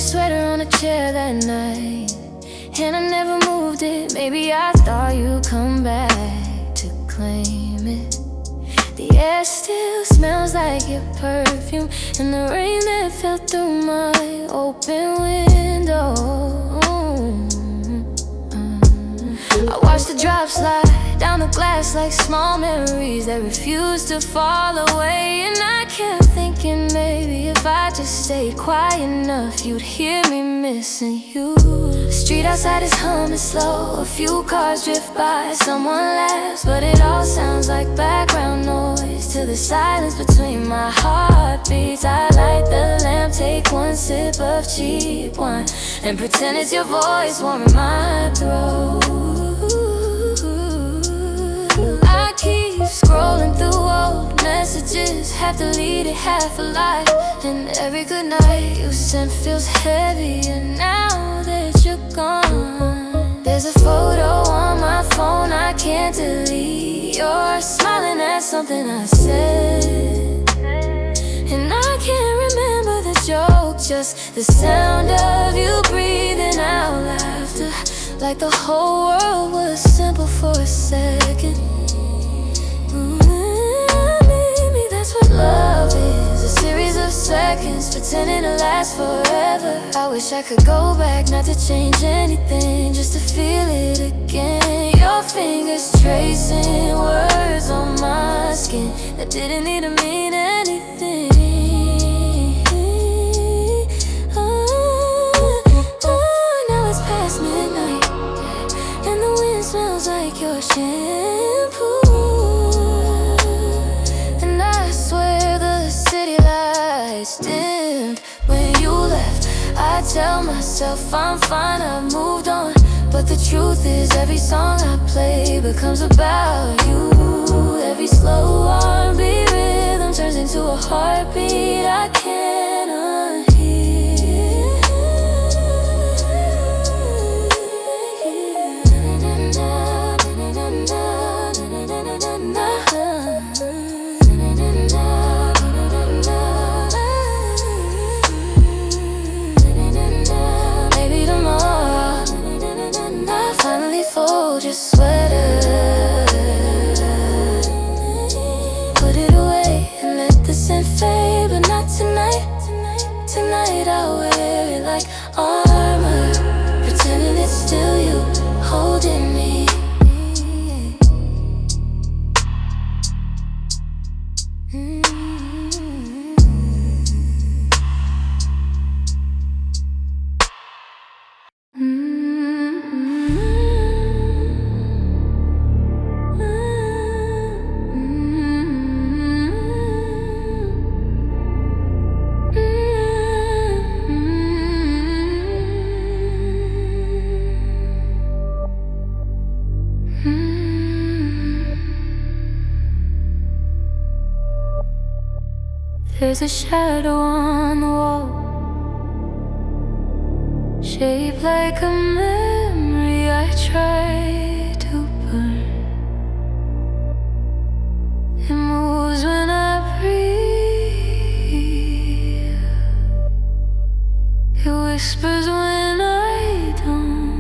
sweater on a chair that night, and I never moved it. Maybe I thought you'd come back to claim it. The air still smells like your perfume, and the rain that fell through my open window. I watched the drops slide down the glass like small memories that refuse to fall away. And I kept thinking maybe if I just stayed quiet enough, you'd hear me missing you. The street outside is humming slow, a few cars drift by, someone laughs, but it all sounds like background noise to the silence between my heartbeats. I light the lamp, take one sip of cheap wine, and pretend it's your voice warming my throat. I keep scrolling through old messages, half deleted, half alive, and every good night you sent feels heavier now that you're gone. There's a photo on my phone I can't delete. You're smiling at something I said, and I can't remember the joke, just the sound of you breathing out laughter, like the whole world was simple for a second. Maybe that's what love is, a series of seconds pretending to last forever. I wish I could go back, not to change anything, just to feel it again. Your fingers tracing words on my skin that didn't need to mean anything. Now it's past midnight, and the wind smells like your shampoo, and I swear the city lights dimmed when you left. I tell myself I'm fine, I've moved on, but the truth is every song I play becomes about you. Every slow R&B rhythm turns into a heartbeat I can't unhear. Maybe tomorrow I'll finally fold your sweater, put it away and let the scent fade, but not tonight. Tonight I'll wear it like armor, pretending it's still you holding me. There's a shadow on the wall, shaped like a memory I try to burn. It moves when I breathe, it whispers when I don't.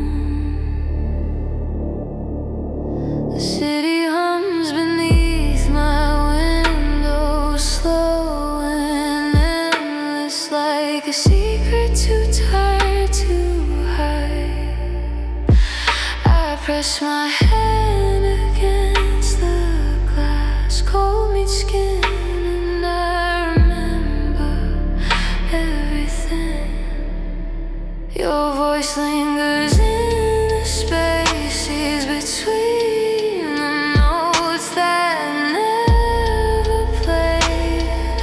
The city hums beneath my window, slow and endless, like a secret too tired to hide. I press my hand against the glass, cold meets skin, and I remember everything. Your voice lingers in the spaces between the notes that never played,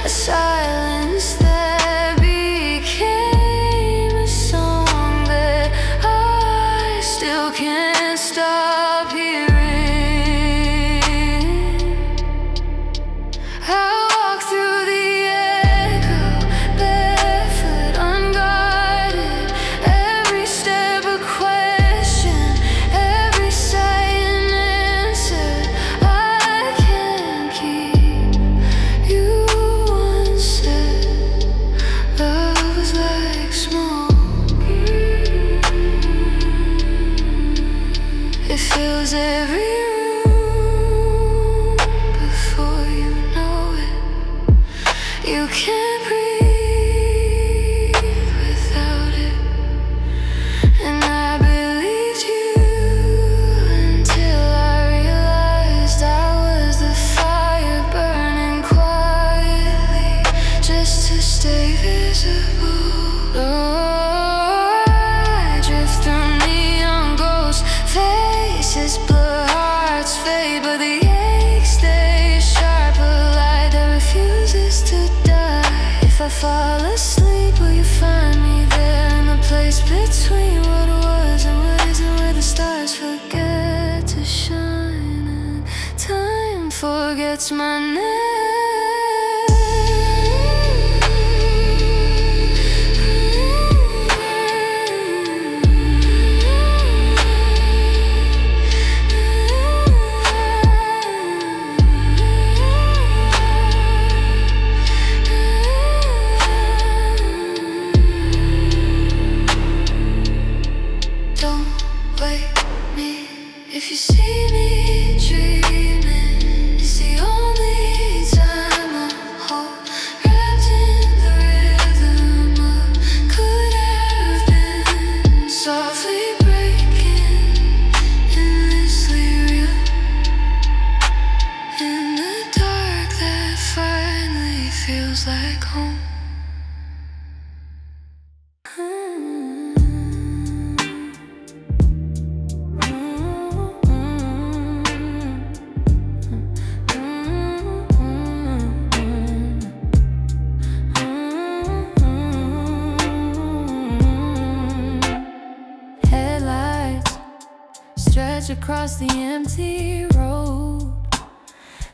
a silence that became a song that I still can't stop hearing. I walk through the echo, barefoot, unguarded, every step a question, every sigh an answer. I can't keep you unsaid. Love was like smoke. fills every room. Before you know it, you can't breathe without it. And I believed you until I realized I was the fire burning quietly just to stay visible. I drift through neon ghost faces, blur hearts fade, but the ache stays sharp. A light that refuses to die. If I fall asleep, will you find me there in the place between what was and what isn't, where the stars forget to shine and time forgets my name? Don't wake me if you see me dreaming. It's the only time I hold, wrapped in the rhythm of could have been. Softly breaking, endlessly real. In the dark that finally feels like home. Headlights stretch across the empty road.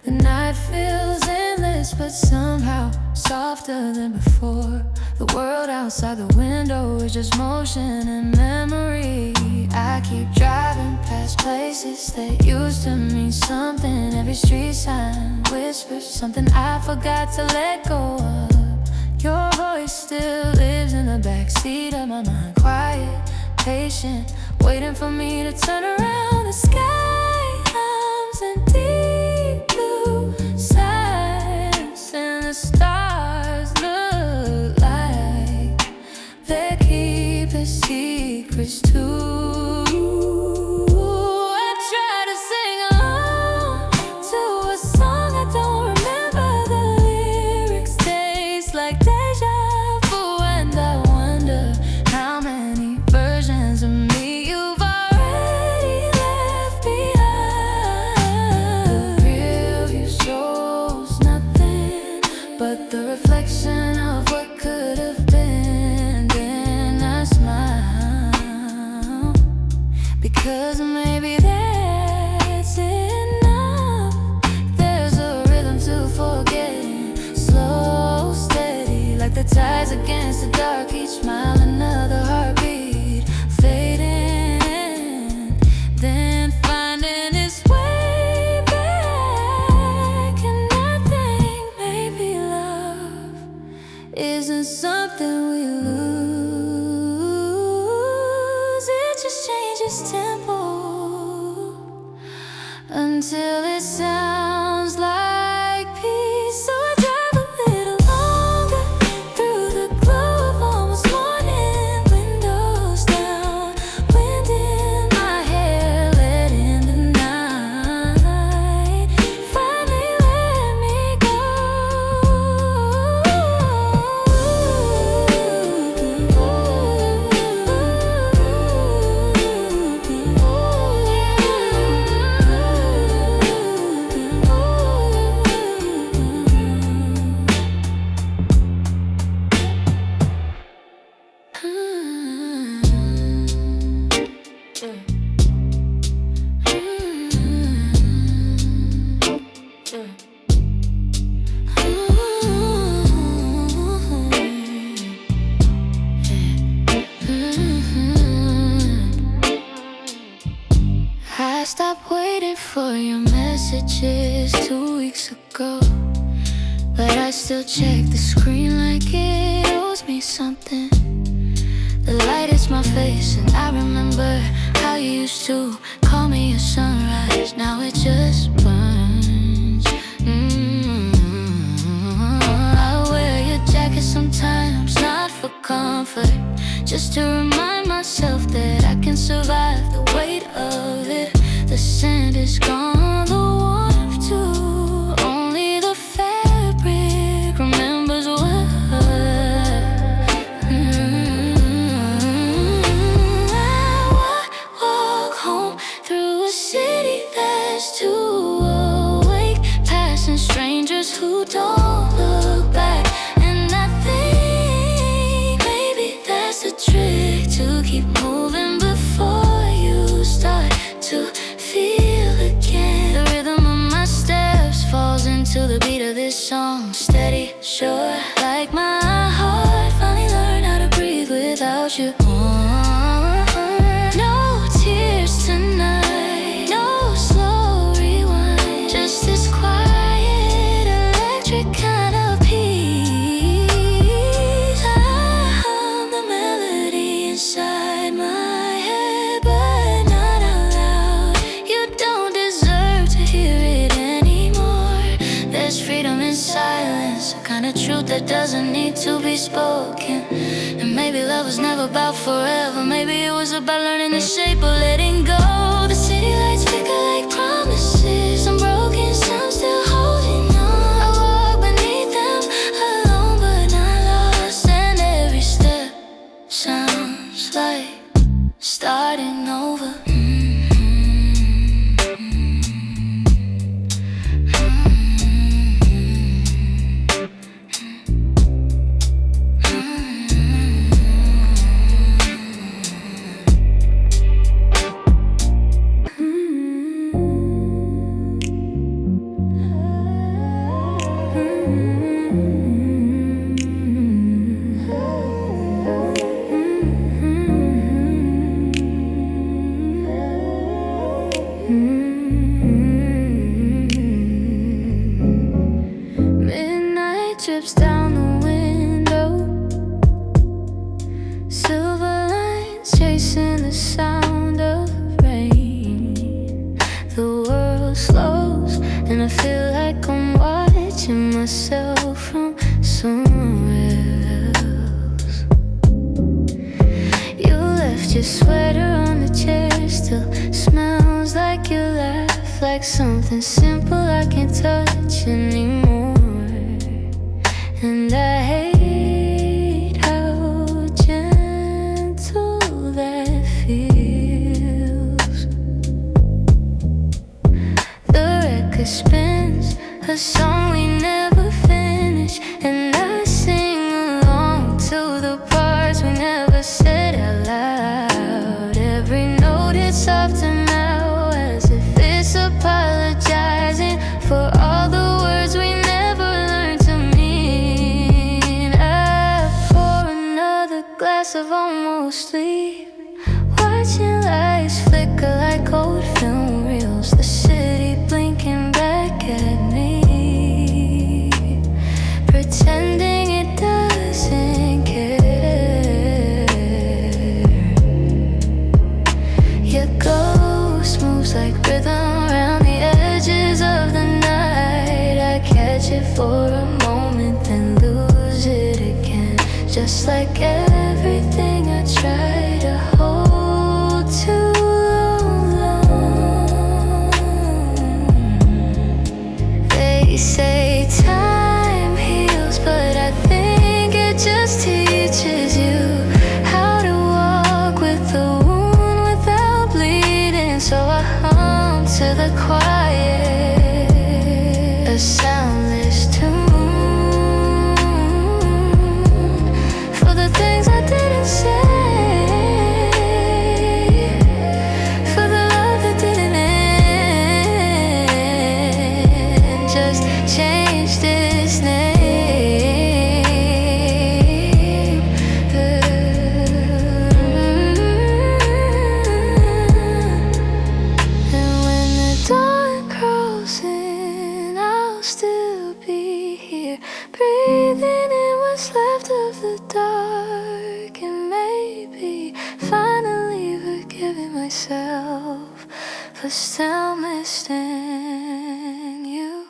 The night feels endless, but somehow softer than before. The world outside the window is just motion and memory. I keep driving past places that used to mean something. Every street sign whispers something I forgot to let go of. Your voice still lives in the backseat of my mind, quiet, patient, waiting for me to turn around. The sky comes in deep blue silence, and the stars look like they keep the secrets too. I try to sing along to a song I don't remember the lyrics. Taste like deja vu, and I wonder how many versions of me you've already left behind. The real you shows nothing but the reflection of what could have been. Then I smile, because maybe that's enough. There's a rhythm to forgetting, slow, steady, like the tides against the dark. Each mile another heartbeat, fading, then finding its way back. And I think maybe love isn't something we lose. It just changes tempo until it sounds like peace. So I drive a little longer through the glow of almost morning. Windows down, wind in my hair, let in the night. Finally let me go. I stopped waiting for your messages 2 weeks ago, but I still check the screen like it something. The light hits my face and I remember how you used to call me a sunrise, now it just burns. I wear your jacket sometimes, not for comfort, just to remind myself that I can survive the weight of it. The sand is gone, the warmth too, only the fabric remembers what. I walk home through a city that's too awake, passing strangers who don't look back. And I think maybe that's the trick, to keep moving before you start to feel again. The rhythm of my steps falls into the beat of this song, steady, sure, like my heart finally learned how to breathe without you. No tears tonight, no slow rewind, just this quiet electric kind of peace. I'm the melody inside my head, but not out loud. You don't deserve to hear it anymore. There's freedom in silence, a kind of truth that doesn't need to be spoken. And maybe love was never about forever, maybe it was about learning the shape of letting go. The city lights flicker like promises, some broken sounds still holding on. I walk beneath them, alone but not lost, and every step sounds like starting over. Midnight drips down the window, silver lines chasing the sound of rain. The world slows and I feel like I'm watching myself from somewhere else. You left your sweater on the chair, still smells like your laugh, like something simple I can't touch anymore. And I hate how gentle that feels. The record spins, a song we never finish, and I sing along to the parts we never said out loud. Every note hits softer now, as if it's apologizing for all the words we never learned to mean. I pour another glass of almost sleep, watching lights flicker like old film reels, the city blinking back at me, pretending it doesn't care. Your ghost moves like rhythm around the edges of the night. I catch it for a moment, then lose it again, just like everything I try to hold too long. They say time heals, but I think it just teaches you how to walk with the wound without bleeding. So I hum to the quiet, a soundless tune, for the things I didn't say, for the love that didn't end, just changed its name. And when the dawn myself for still missing you.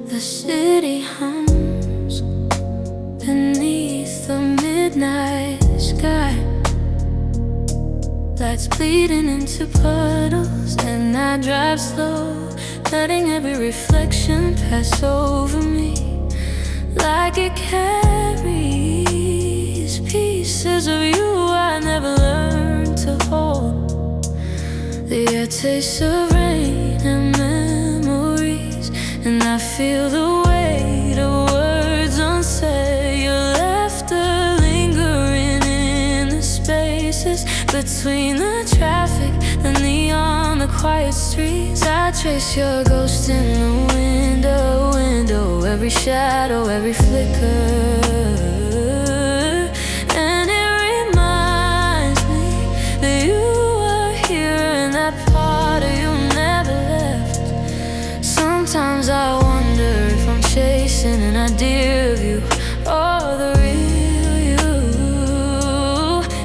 The city hums beneath the midnight sky. Lights bleeding into puddles, and I drive slow, letting every reflection pass over me, like it carries pieces of you I never learned to hold. The air tastes of rain and memories, and I feel the weight of words unsaid. Your laughter lingering in the spaces between the traffic, the neon, the quiet streets. I trace your ghost in the window, every shadow, every flicker. And it reminds me that you were here, and that part of you never left. Sometimes I wonder if I'm chasing an idea of you, or the real you.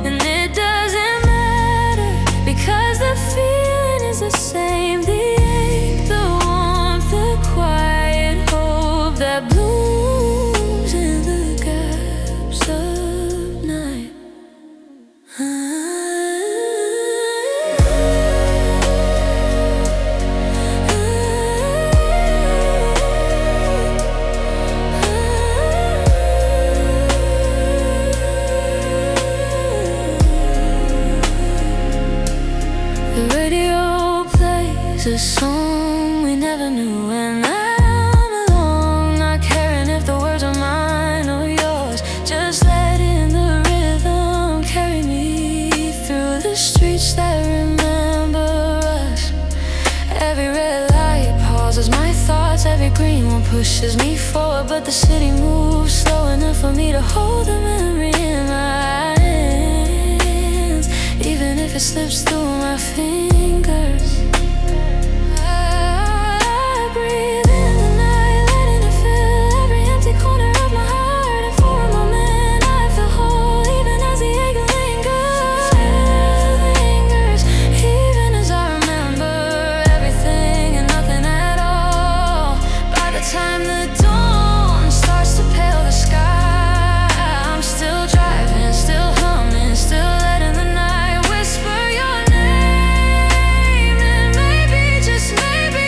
And it doesn't matter, because the feeling is the same. The ache, the warmth, the quiet hope that blooms in the gaps of night. The radio plays a song we never knew, and I'm alone, not caring if the words are mine or yours. Just letting the rhythm carry me through the streets that remember us. Every red light pauses my thoughts, every green one pushes me forward. But the city moves slow enough for me to hold the memory in my hands, even if it slips through my fingers. I breathe in the night, letting it fill every empty corner of my heart. And for a moment I feel whole, even as the ache lingers. Even as I remember everything and nothing at all. By the time the dawn starts to pale the sky, I'm still driving, still humming, still letting the night whisper your name. And maybe, just maybe,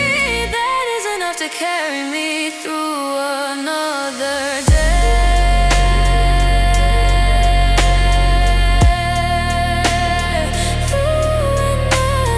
that is enough to carry me through another day. Through another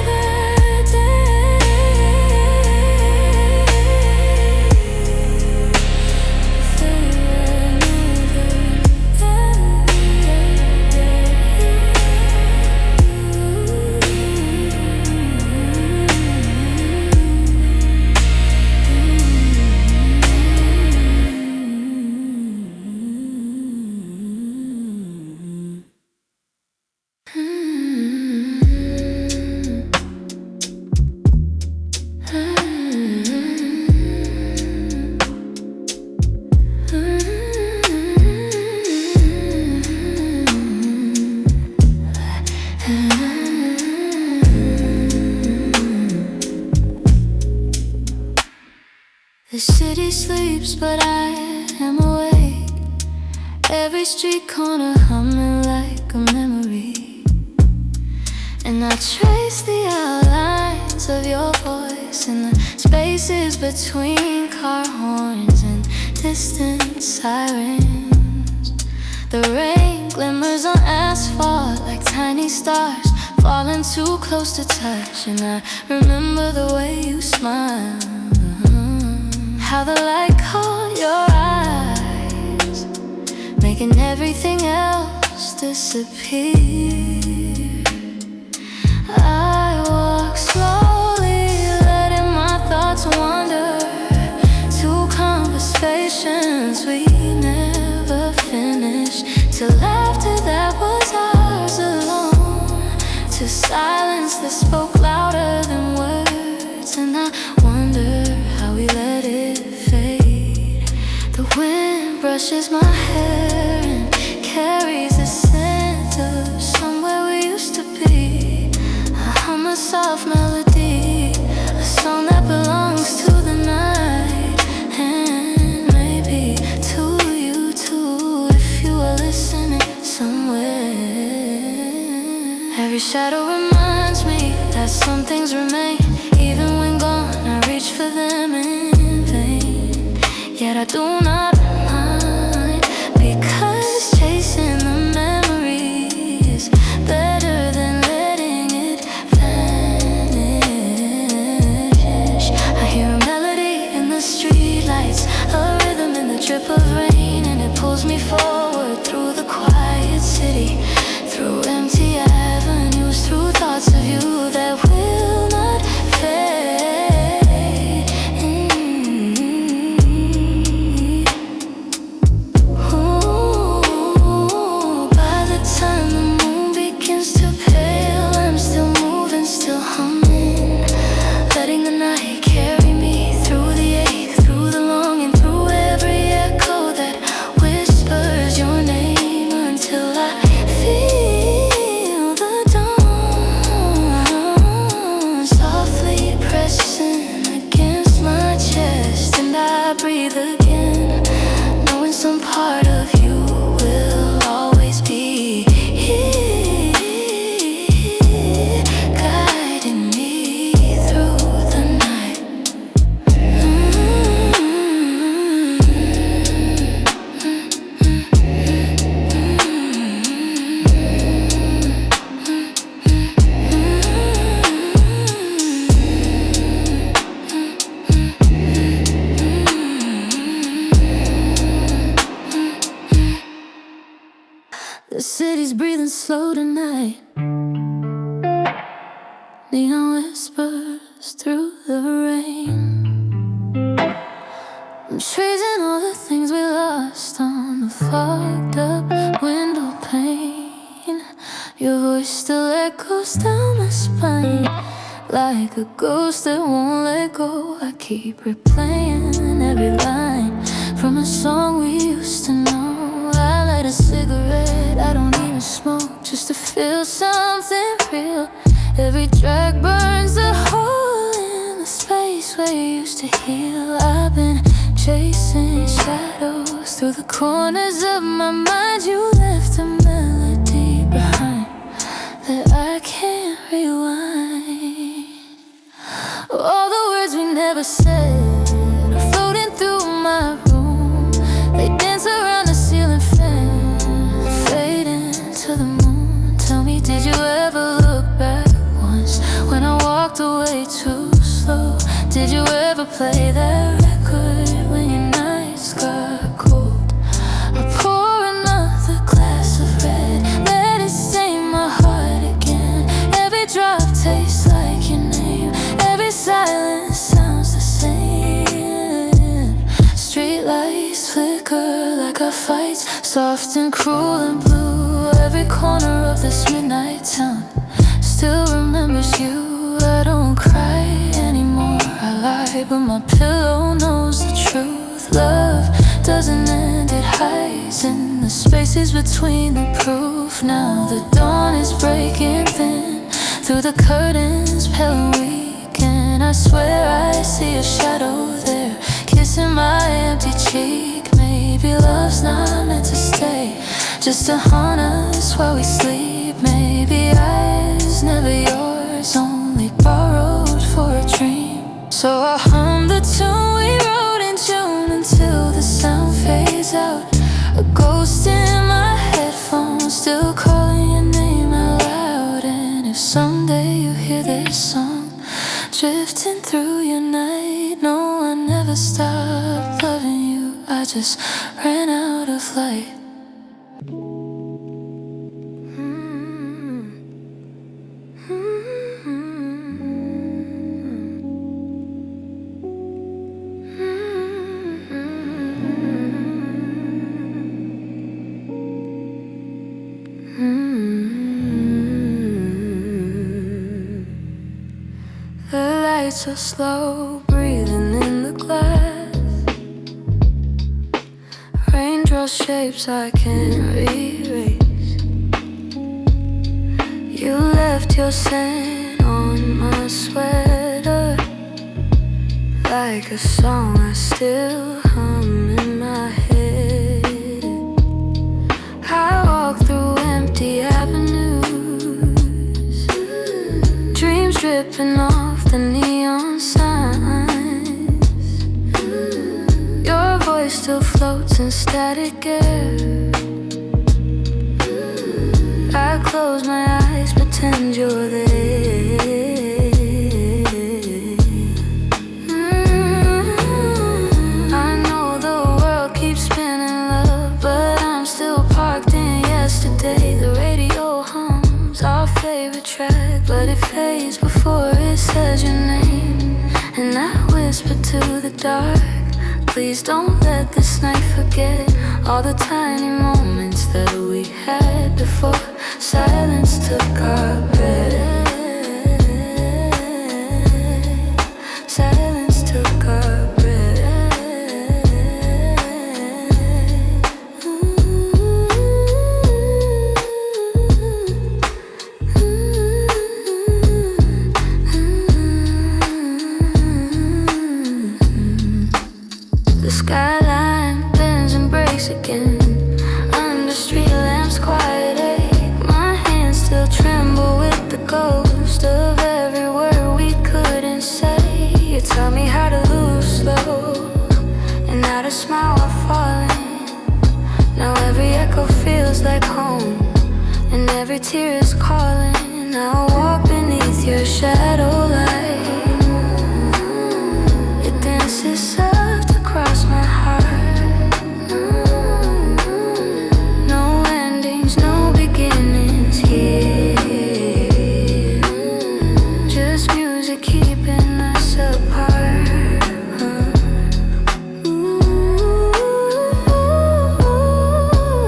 The city sleeps, but I am awake. Every street corner humming like a memory. And I trace the outlines of your voice in the spaces between car horns and distant sirens. The rain glimmers on asphalt like tiny stars falling too close to touch. And I remember the way you smile, how the light caught your eyes, making everything else disappear. I walk slowly, letting my thoughts wander to conversations we never finished, to laughter that was ours alone. to silence that spoke louder than words. And I wonder how we let it fade. The wind brushes my hair and carries the scent of somewhere we used to be. I hum a soft melody, a song that belongs to the night, and maybe to you too, if you are listening somewhere. Every shadow reminds me that some things remain. Even when gone, I reach for them in vain. Yet I do not mind, because chasing the memory is better than letting it vanish. I hear a melody in the streetlights, a rhythm in the drip of rain, and it pulls me forward through the quiet city, through empty avenues, through thoughts of you that will not fade. Ooh, by the time the moon begins to pale, I'm still moving, still humming, letting the night carry me through the ache, through the longing, through every echo that whispers your name, until I feel the dawn softly pressing against my chest, and I breathe again, knowing some part of you will always be here, guiding me through the night. The city's breathing slow tonight. Neon whispers through the rain. I'm tracing all the things we lost on the fogged up window pane. Your voice still echoes down my spine, like a ghost that won't let go. I keep replaying every line from a song we used to know. I light a cigarette, I don't even smoke, just to feel something real. Every drag burns a hole in the space where you used to heal. I've been chasing shadows through the corners of my mind. You left a melody behind that I can't rewind. All the words we never said are floating through my room. They dance around the ceiling fan, fade into the moon. Tell me, did you ever look back once when I walked away too slow? Did you ever play that record when your nights got cold? I pour another glass of red, let it stain my heart again. Every drop tastes like your name, every silence sounds the same. Street lights flicker like our fights, soft and cruel and blue. Every corner of this midnight town still remembers you. I don't cry anymore, I lie, but my pillow knows the truth. Love doesn't end, it hides in the spaces between the proof. Now the dawn is breaking thin through the curtains, pale and weak, and I swear I see a shadow there, kissing my empty cheek. Maybe love's not meant to stay, just to haunt us while we sleep. Maybe eyes never yours, only borrowed for a dream. So I hum the tune we wrote in June until the sound fades out. A ghost in my headphones, still calling your name out loud. And if someday you hear this song drifting through your night, no, I never stopped loving you, I just ran out of light. fade so slow, breathing in the glass. Rain draws shapes I can't erase. You left your scent on my sweater, like a song I still hum in my head. I walk through empty avenues, dreams dripping off the neon signs. Your voice still floats in static air. I close my eyes, pretend you're there. I know the world keeps spinning, love, but I'm still parked in yesterday. The radio hums our favorite track, but it fades before it says your name. And I whisper to the dark, please don't let this night forget all the tiny moments that we had before silence took our breath. Silence took our breath. The skyline bends and breaks again. Under street lamps, quiet ache. My hands still tremble with the ghost of every word we couldn't say. You taught me how to lose slow and how to smile while falling. Now every echo feels like home, and every tear is calling. I'll walk beneath your shadow light. It dances soft across my heart. No endings, no beginnings here. Just music keeping us apart.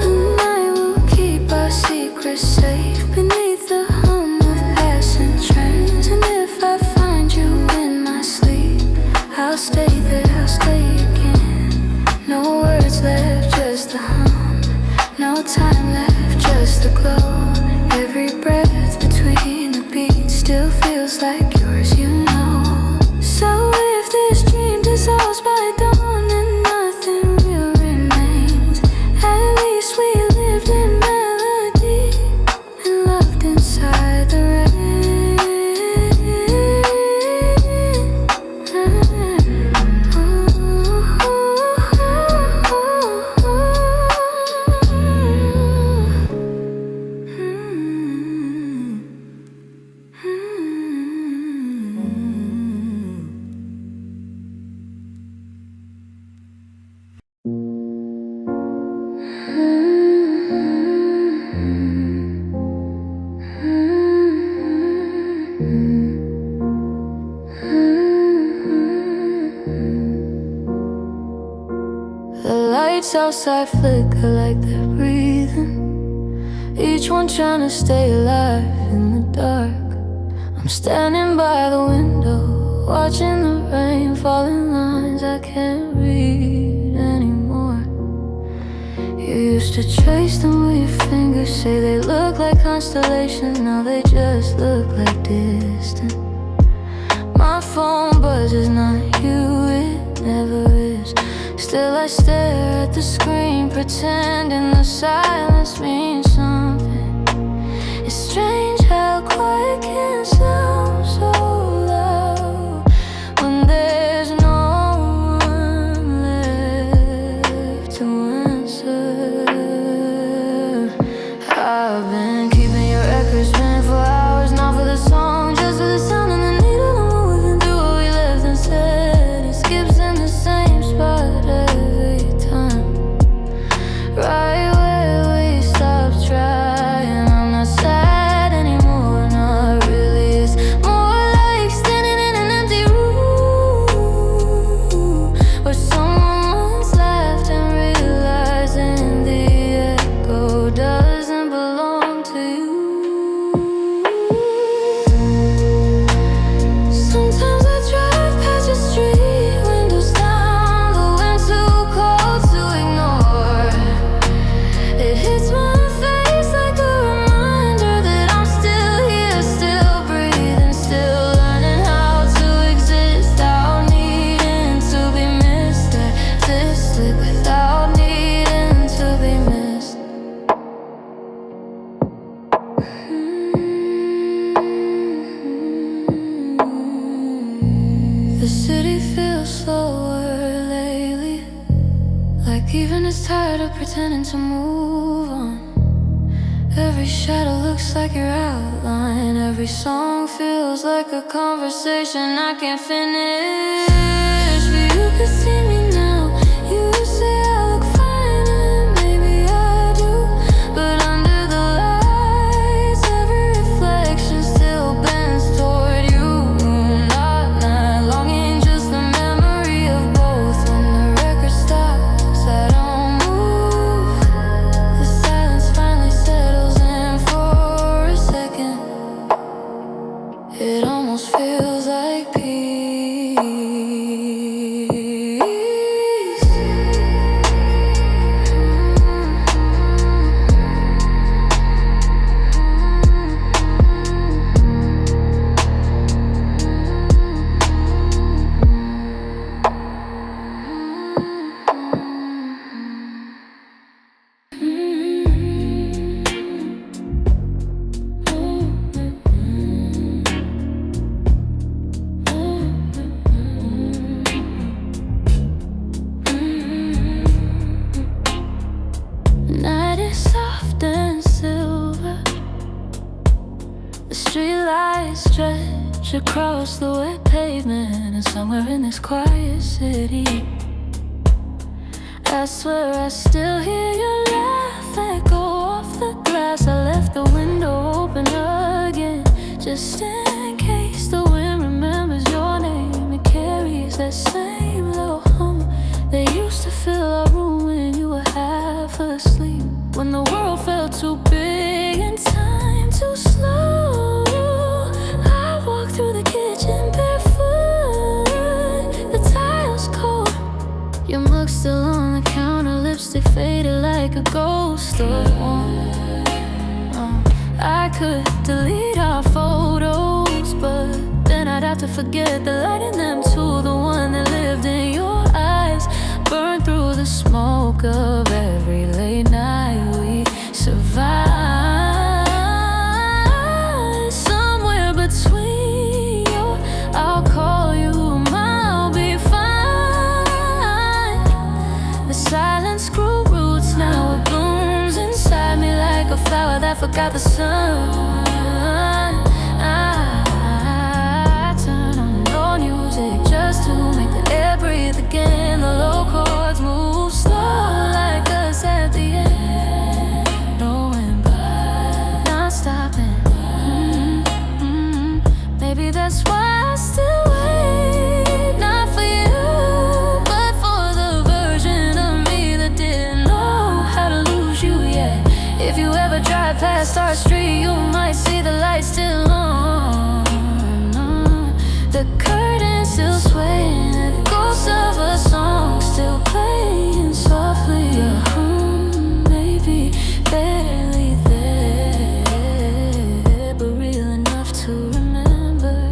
And I will keep our secrets safe beneath the hum of passing trains. And if I find you in my sleep, I'll stay there, I'll stay again. No words left, just the hum. No time left, just the glow. Every breath between the beats still feels like yours, you know. So if this dream dissolves by dawn and nothing real remains, at least we lived in melody and loved inside the rain. The lights outside flicker like they're breathing, each one trying to stay alive in the dark. I'm standing by the window, watching the rain fall in lines I can't read anymore. You used to trace them with your fingers, say they look like constellations, now they just look like distance. My phone buzzes, not you, it never is. Still I stare at the screen, pretending the silence means something. It's strange how quiet can sound so loud when there's no one left to answer. I've been keeping your records spinning for hours, not for the song, just for the sound and the need of the moving through what we left and said. It skips in the same spot every time, right where we stopped Feeling is tired of pretending to move on. Every shadow looks like your outline. Every song feels like a conversation I can't finish. But you could see me now. You say I look fine, and maybe I do. But under the lights, every reflection still bends toward you. Not longing, just the memory of both. When the record stops, I don't move. The silence finally settles in for a second. It almost feels like peace. Night is soft and silver. The streetlights stretch across the wet pavement. And somewhere in this quiet city, I swear I still hear your laugh echo off the glass. I left the window open again, just in case the wind remembers your name. It carries that same little hum that used to fill our room when you were half asleep. When the world felt too big and time too slow, I walked through the kitchen barefoot. The tiles cold, your mug still on the counter, lipstick faded like a ghost of one. I could delete our photos, but then I'd have to forget the light in them too. The one that lived in your eyes burned through the smoke of every late night we survived. Somewhere between you, I'll call you, I'll be fine. The silence grew roots, now it blooms inside me like a flower that forgot the sun. I turn on your music just to make the air breathe again. The low chords move slow like us at the end. Going by, not stopping. Maybe that's why I still wait. Not for you, but for the version of me that didn't know how to lose you yet. If you ever drive past our street, you might see the lights still on. The curtain still swaying, the ghost of a song still playing softly. Maybe barely there, but real enough to remember.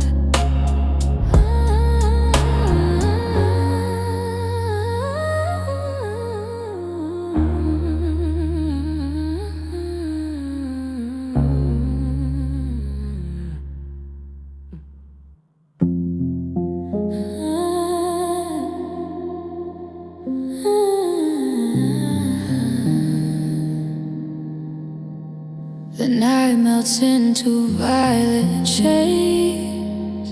The night melts into violet shades,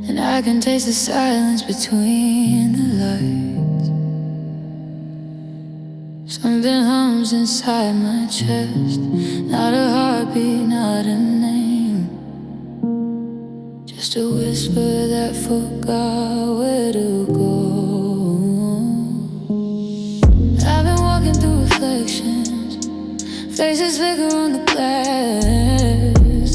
and I can taste the silence between the lights. Something hums inside my chest, not a heartbeat, not a name, just a whisper that forgot where to go. I've been walking through reflections, faces flicker on the glass.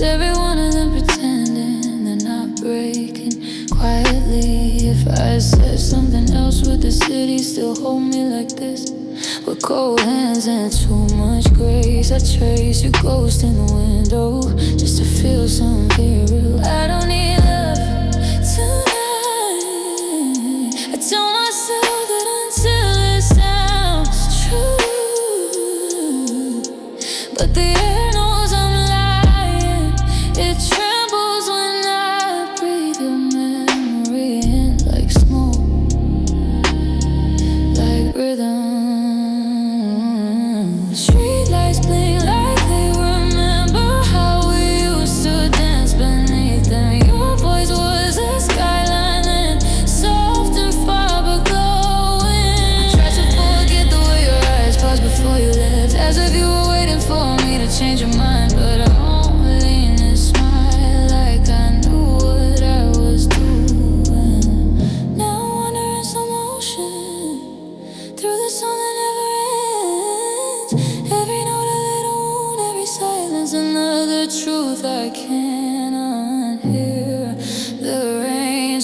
Every one of them pretending they're not breaking quietly. If I said something else, would the city still hold me like this? With cold hands and too much grace, I trace your ghost in the window just to feel something real. I don't need love tonight. I tell myself that until it sounds true, but the air knows I'm lying. It trembles when I breathe your memory in like smoke, like rhythm.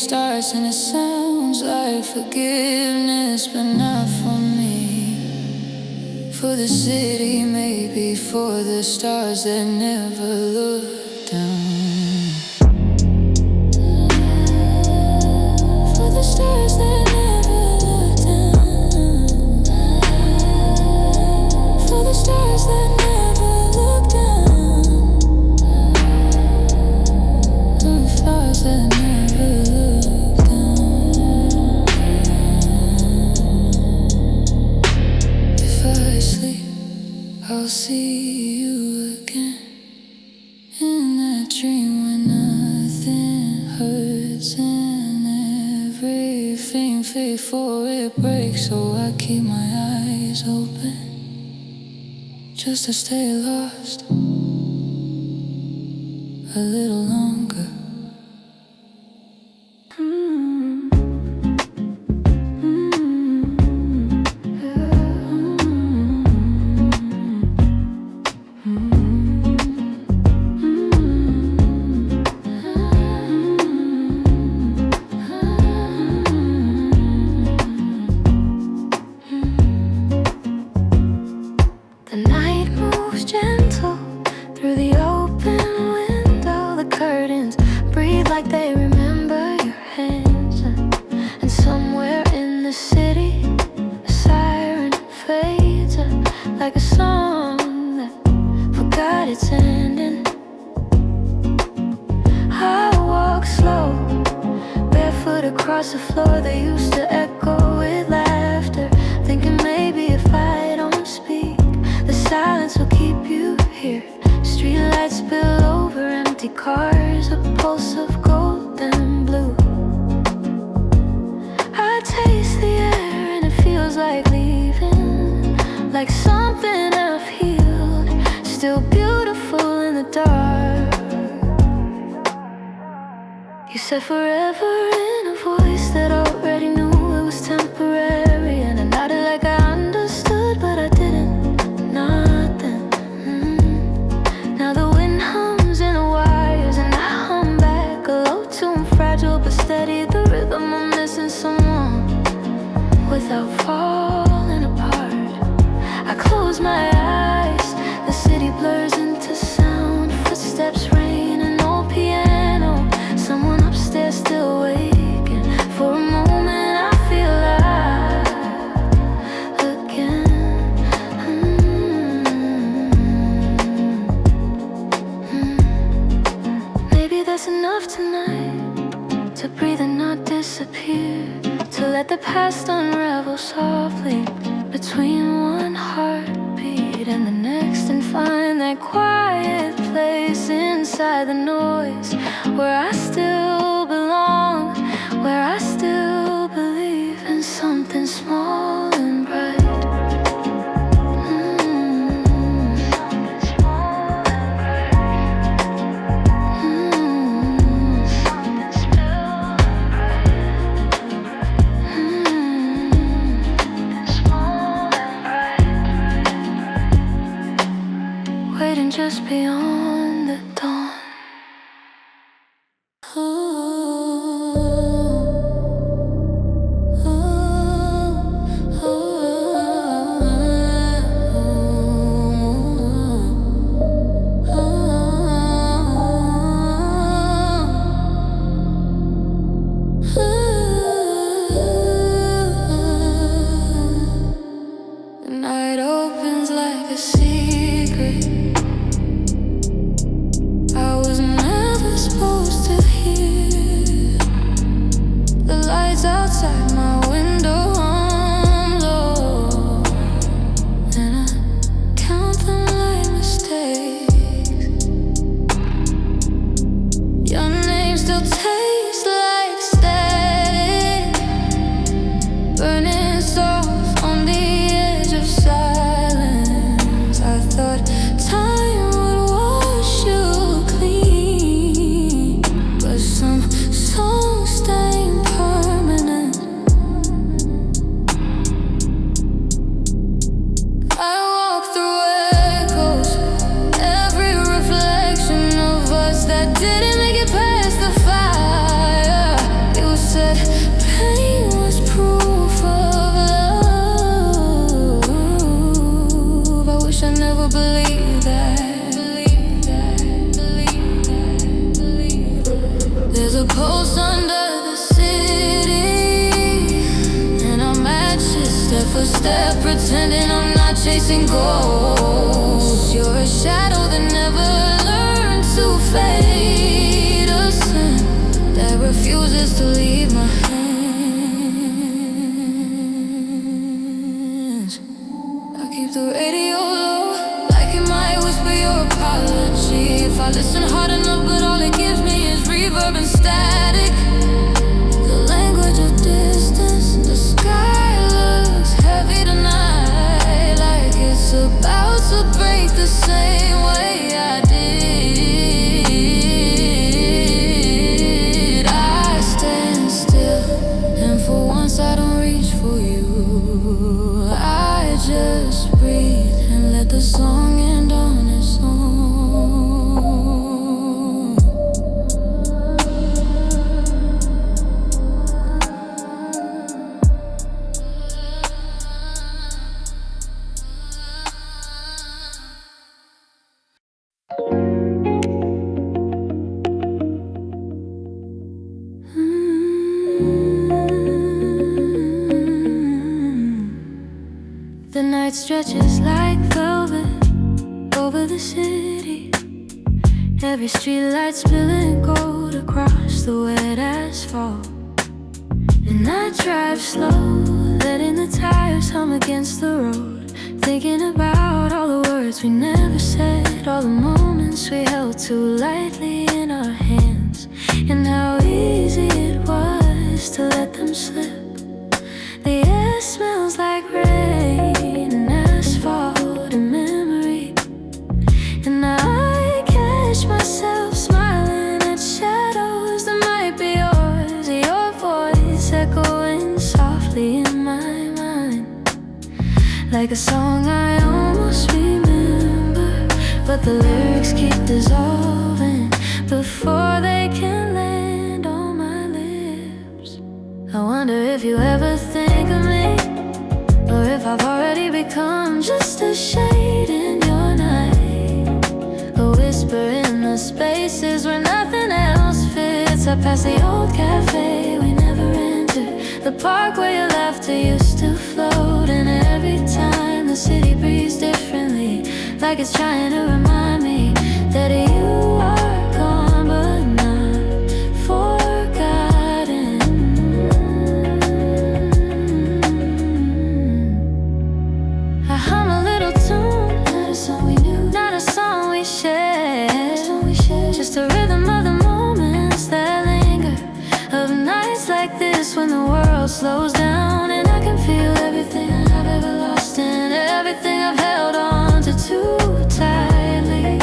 starts and it sounds like forgiveness, but not for me. For the city, maybe for the stars that never look down. For the stars that never look down. For the stars that never look down. For the stars that never look down. If I sleep, I'll see you again. In that dream when nothing hurts and everything fades before it breaks. So I keep my eyes open just to stay lost a little longer. The night moves gentle through the open window. The curtains breathe like they remember your hands. And somewhere in the city, a siren fades like a song that forgot its ending. I walk slow, barefoot across the floor that used to echo with laughter, thinking maybe if I don't speak, the silence will keep you here. Streetlights spill over empty cars, a pulse of gold and blue. I taste the air and it feels like leaving, like something I've healed, still beautiful in the dark. You said forever in a voice that already knew it was temporary, and I nodded like I understood, but I didn't. Nothing. Now the wind hums in the wires and I hum back a low tune, fragile but steady. The rhythm of missing someone without falling apart. I close my eyes, the city blurs into sound. Footsteps rain and no piano. Someone upstairs still waking. For a moment I feel alive again. Maybe that's enough tonight, to breathe and not disappear, to let the past unravel softly between one heartbeat and the next, and find that quiet place inside the noise where I still belong, where I still believe in something small and bright. Waiting just beyond the dawn. The night opens like a secret I was never supposed to hear. there pretending I'm not chasing ghosts. You're a shadow that never learned to fade, a sin that refuses to leave my hands. I keep the radio low, like it might whisper your apology. If I listen hard enough, but all it gives me is reverb and static. The language of distance, the sky looks heavy tonight, like it's about to break the same way I did. I stand still, and for once I don't reach for you. I just breathe and let the song end on its own. The night stretches like velvet over the city. Every street light spilling gold across the wet asphalt. And I drive slow, letting the tires hum against the road, thinking about all the words we never said, all the moments we held too lightly in our hands, and how easy it was to let them slip. The air smells like rain and asphalt and memory, and I catch myself smiling at shadows that might be yours, your voice echoing softly in my mind, like a song I almost remember, but the lyrics keep dissolving before they can land on my lips. I wonder if you ever think of me, or if I've already become just a shade in your night, a whisper in the spaces where nothing else fits. I pass the old cafe we never entered, the park where your laughter used to float, and every time the city breathes differently, like it's trying to remind me that you are gone but not forgotten. I hum a little tune, not a song we knew, not a song we shared, just a rhythm of the moments that linger, of nights like this when the world slows down, and I can feel everything I've ever lost and everything I've held on to too tightly,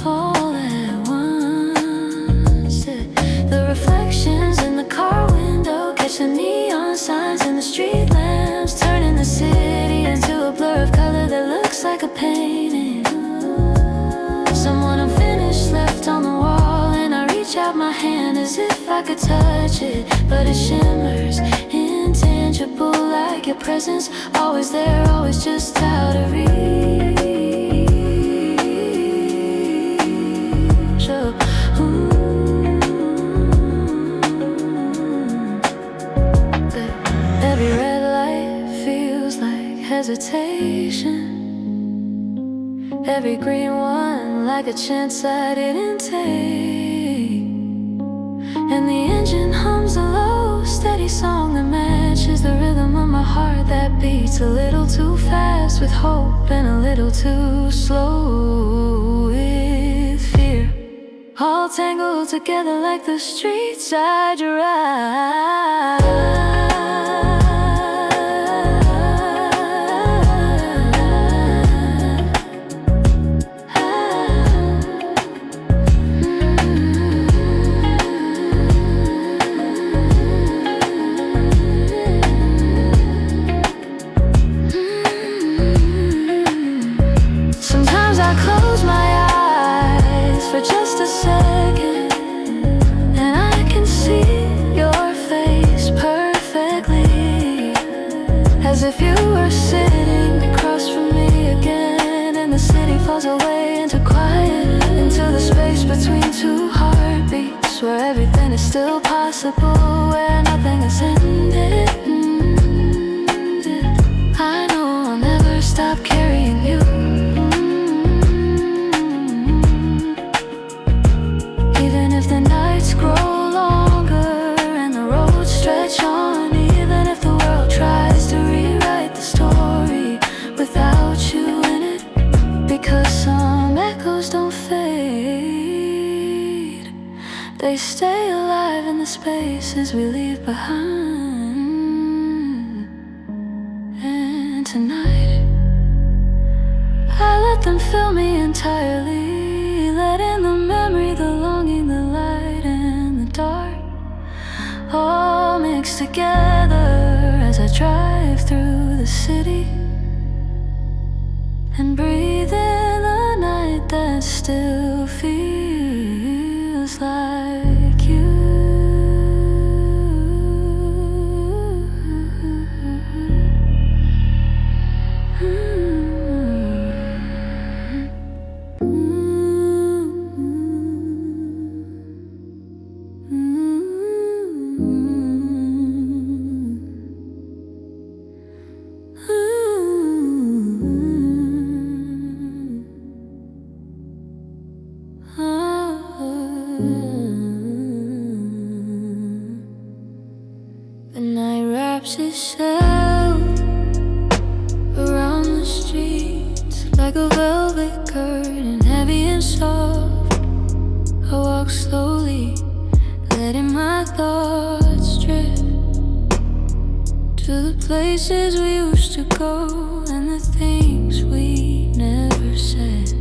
all at once. The reflections in the car window catch the neon signs and the street lamps, turning the city into a blur of color that looks like a painting. Someone unfinished left on the wall, and I reach out my hand as if I could touch it, but it shimmers intangible, like your presence, always there, always just out of reach. Every red light feels like hesitation, every green one like a chance I didn't take, and the engine hums a low, steady song that matches the rhythm of my heart that beats a little too fast with hope and a little too slow with fear, all tangled together like the streets I drive. Just a second, and I can see your face perfectly, as if you were sitting across from me again, and the city falls away into quiet, into the space between two heartbeats, where everything is still possible, where nothing has ended. They stay alive in the spaces we leave behind. And tonight I let them fill me entirely, letting the memory, the longing, the light and the dark all mix together as I drive through the city and breathe in the night that still feels like you. The night wraps itself around the streets like a velvet curtain, heavy and soft. I walk slowly, letting my thoughts drift to the places we used to go and the things we never said.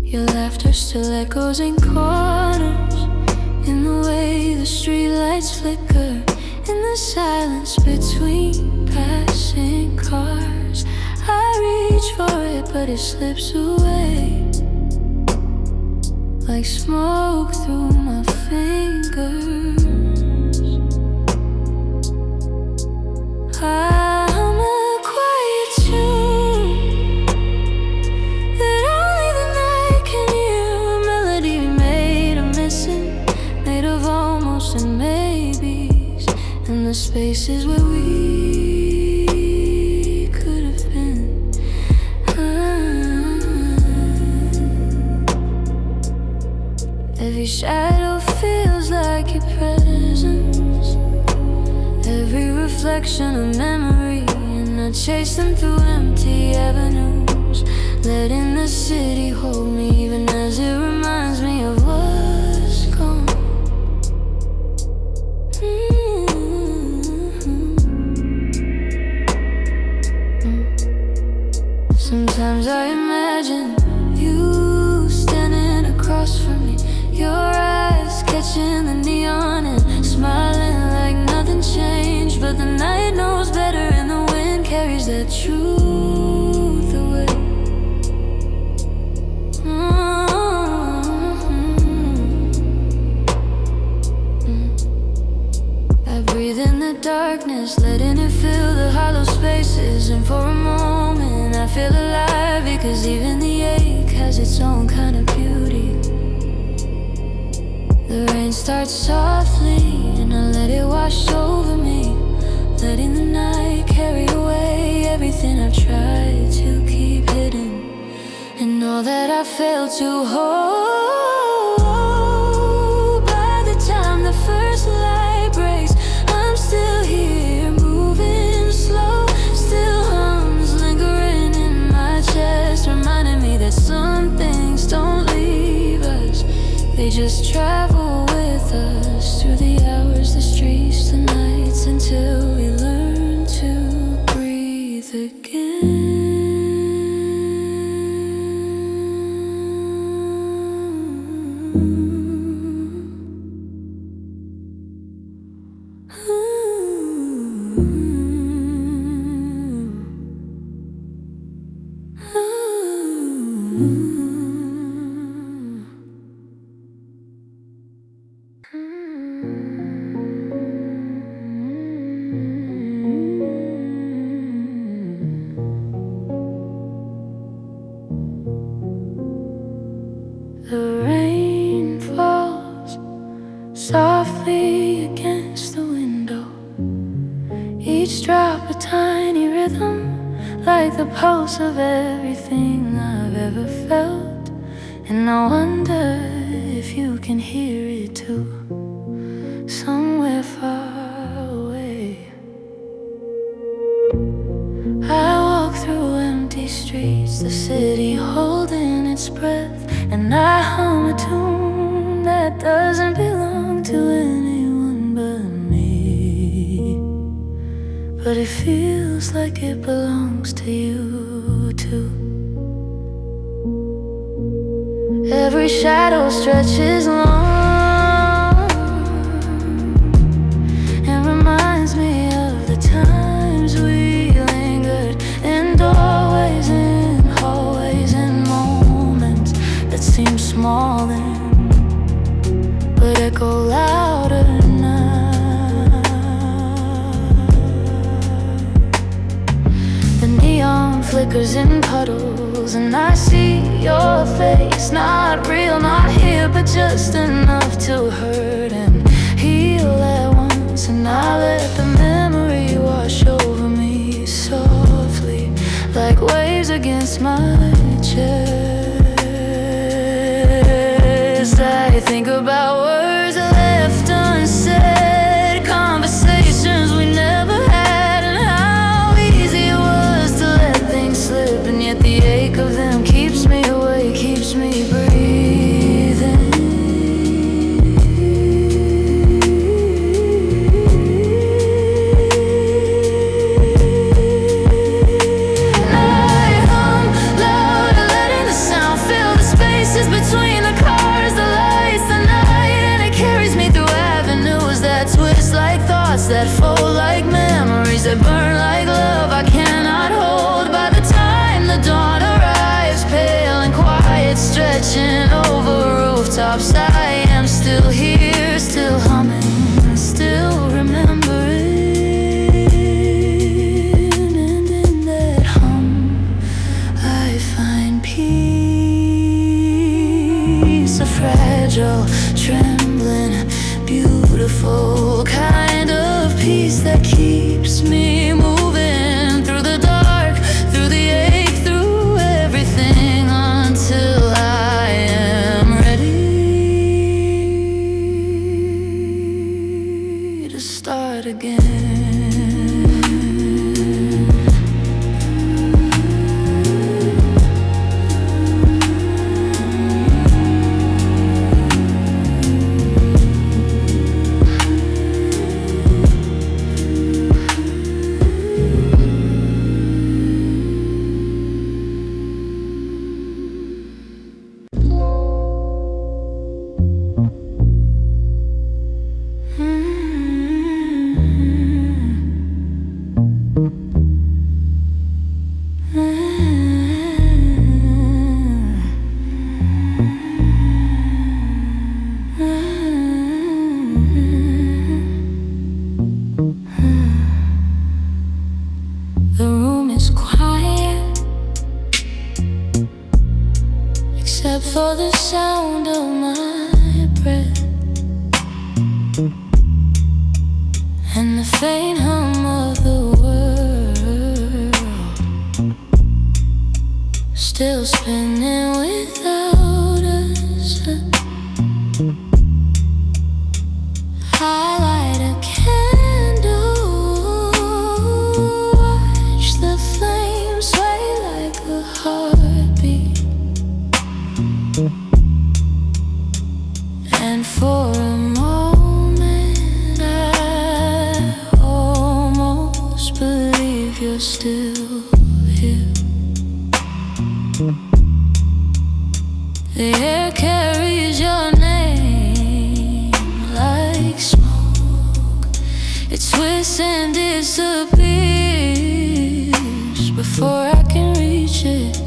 Your laughter still echoes in corners, in the way the streetlights flicker, in the silence between passing cars. I reach for it, but it slips away like smoke through my fingers. I'm a quiet tune that only the night can hear, a melody made of missing, made of almost and maybes, and the spaces where we could have been. Every shadow feels like your presence, every reflection of memory, and I chase them through empty avenues, letting the city hold me even as it reminds me of what's gone. Sometimes I imagine you standing across from me, your eyes catching the neon and smiling like nothing changed. But the night knows better and the wind carries that truth away. I breathe in the darkness, letting it fill the hollow spaces, and for a moment I feel alive, because even the ache has its own kind of beauty. The rain starts softly and I let it wash over me, letting the night carry away everything I've tried to keep hidden, and all that I failed to hold. By the time the first light breaks, I'm still here, moving slow, still hums lingering in my chest, reminding me that some things don't leave us, they just travel with us through the hours, the streets, the nights, until we learn to breathe again. The rain falls softly against the window, each drop a tiny rhythm, like the pulse of everything I've ever felt. And I wonder if you can hear it too, somewhere far away. I walk through empty streets, the city holding its breath, and I hum a tune that that doesn't belong to anyone but me, but it feels like it belongs to you too. Every shadow stretches long and reminds me of the times we lingered in doorways, in hallways, in moments that seem small then, but echo louder now. The neon flickers in puddles, and I see your face, not real, not here, but just enough to hurt and heal at once. And I let the memory wash over me softly, like waves against my chest. I think about words left unsaid, conversations we never had, and how easy it was to let things slip, and yet the ache of them keeps me awake, keeps me breathing. And I hum louder, letting the sound fill the spaces between the cars, the lights, the night, and it carries me through avenues that twist like thoughts, that fold like memories, that burn like love I cannot hold. By the time the dawn arrives, pale and quiet, stretching over rooftops, I am still here, still humming, still remembering. And in that hum I find peace, a fragile, trembling, beautiful kind of peace that keeps me moving through the dark, through the ache, through everything, until I am ready to start again. The room is quiet, except for the sound of my breath and the faint hum of the world, still spinning without us. I light a candle, watch the flames sway like a heartbeat, and for a moment I almost believe you're still here. The air carries your name like smoke. It twists and disappears before I can reach it.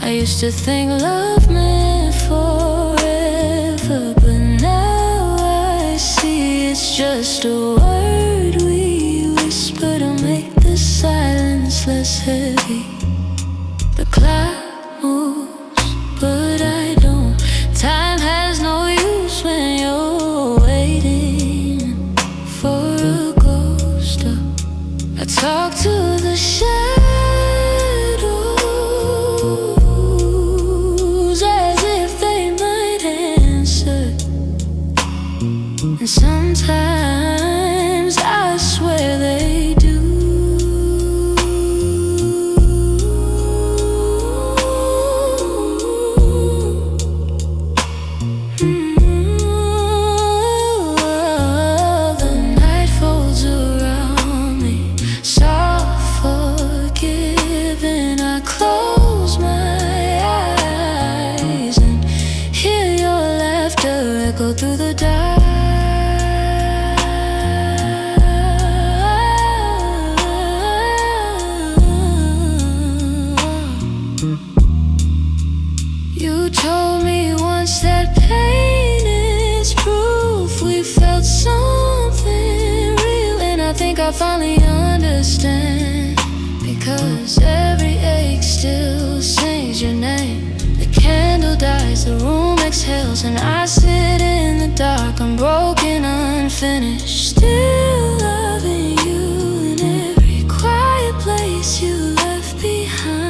I used to think love meant forever, but now I see it's just a word we whisper to make the silence less heavy. The cloud moves, but I don't. Time has no use when you're waiting for a ghost. I talk to the shadows as if they might answer, and sometimes I swear they do. through the dark. You told me once that pain is proof we felt something real, and I think I finally understand, because every ache still sings your name. The candle dies, the room exhales, and I sit in the dark, unbroken, unfinished, still loving you in every quiet place you left behind.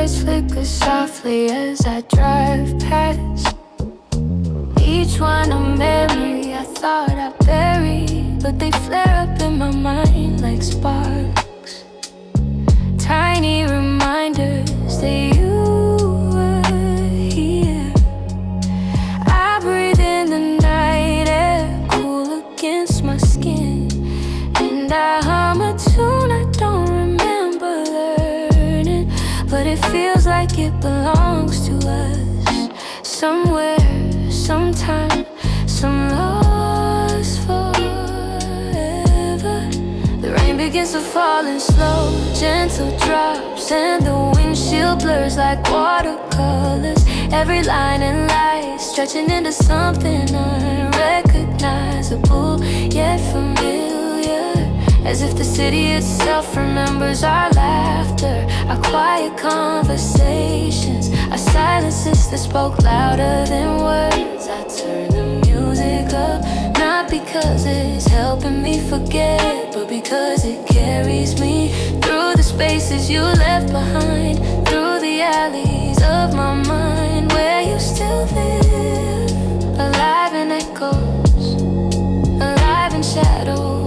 Flicker softly as I drive past, each one a memory I thought I buried, but they flare up in my mind like sparks. Tiny reminders that you were here. I breathe in the night air, cool against my skin, and I hum a tune I don't remember learning, but it feels like it belongs to us. Somewhere, sometime, some lost forever. The rain begins to fall in slow, gentle drops, and the windshield blurs like watercolors. Every line and light stretching into something unrecognizable, yet familiar, as if the city itself remembers our laughter, our quiet conversations, our silences that spoke louder than words. I turn the music up, not because it's helping me forget, but because it carries me through the spaces you left behind, through the alleys of my mind, where you still live, alive in echoes, alive in shadows.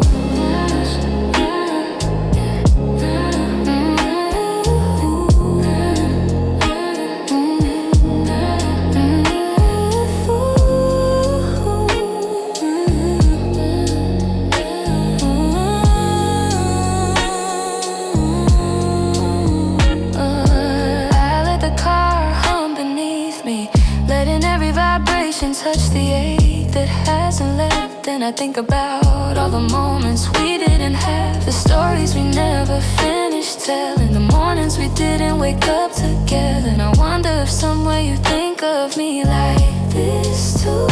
Touch the ache that hasn't left, and I think about all the moments we didn't have, the stories we never finished telling, the mornings we didn't wake up together. And I wonder if somewhere you think of me like this too.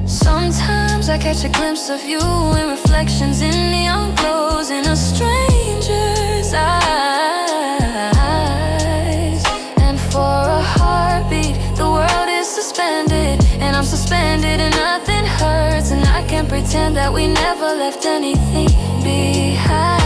Sometimes I catch a glimpse of you in reflections in neon glows in a stranger's eyes, and for a heartbeat the world is suspended, and I'm suspended and nothing hurts, and I can't pretend that we never left anything behind.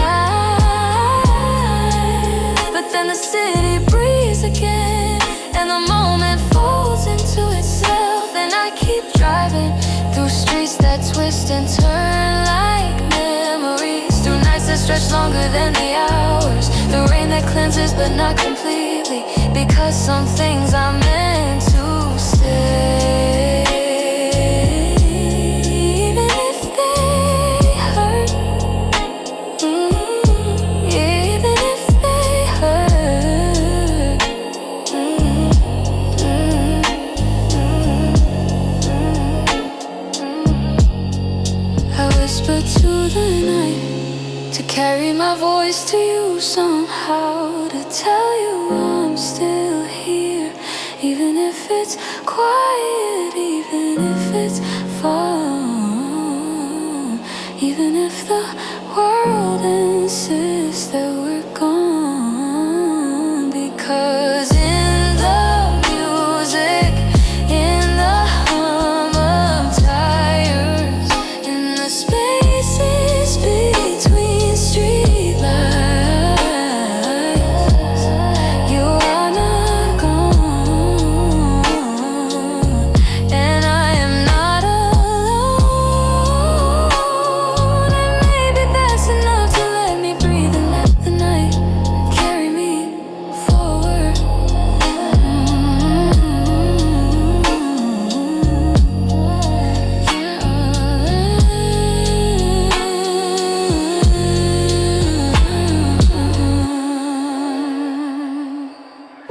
But then the city breathes again, and the moment folds into itself, and I keep driving through streets that twist and turn like memories, through nights that stretch longer than the hours, the rain that cleanses but not completely, because some things are meant to stay. To the night, to carry my voice to you somehow, to tell you I'm still here, even if it's quiet, even if it's far, even if the world insists that